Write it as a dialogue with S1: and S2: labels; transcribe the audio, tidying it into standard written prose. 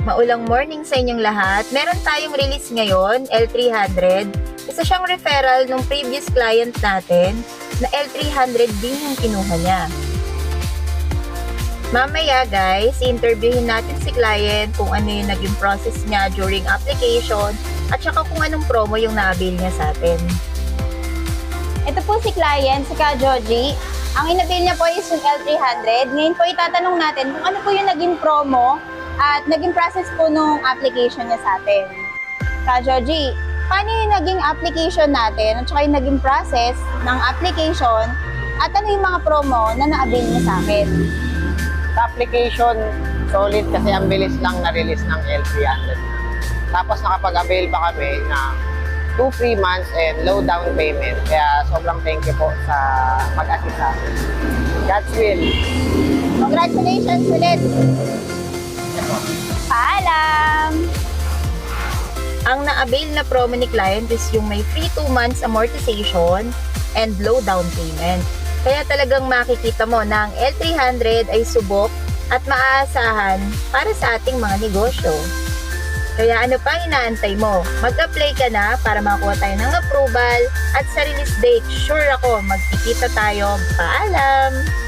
S1: Maulang morning sa inyong lahat. Meron tayong release ngayon, L300. Isa siyang referral ng previous client natin na L300 din yung kinuha niya. Mamaya guys, interviewin natin si client kung ano yung naging process niya during application at saka kung anong promo yung na-avail niya sa atin.
S2: Ito po si client, si Ka Joji. Ang inabil niya po is yung L300. Ngayon po itatanong natin kung ano po yung naging promo at naging process po nung application niya sa atin. Ka Joji, paano yung naging application natin at saka yung naging process ng application at ano yung mga promo na na-avail niya sa akin?
S3: Sa application, solid kasi ang bilis lang na-release ng L300. Tapos nakapag-avail pa kami ng 2 free months and low down payment. Kaya sobrang thank you po sa pag-assist sa akin. God's will.
S2: Congratulations ulit! Paalam!
S1: Ang na-avail na promo ni client is yung may free 2 months amortization and low down payment. Kaya talagang makikita mo na ang L300 ay subok at maaasahan para sa ating mga negosyo. Kaya ano pa inaantay mo? Mag-apply ka na para makakuha tayo ng approval at sa release date, sure ako magkikita tayo. Paalam!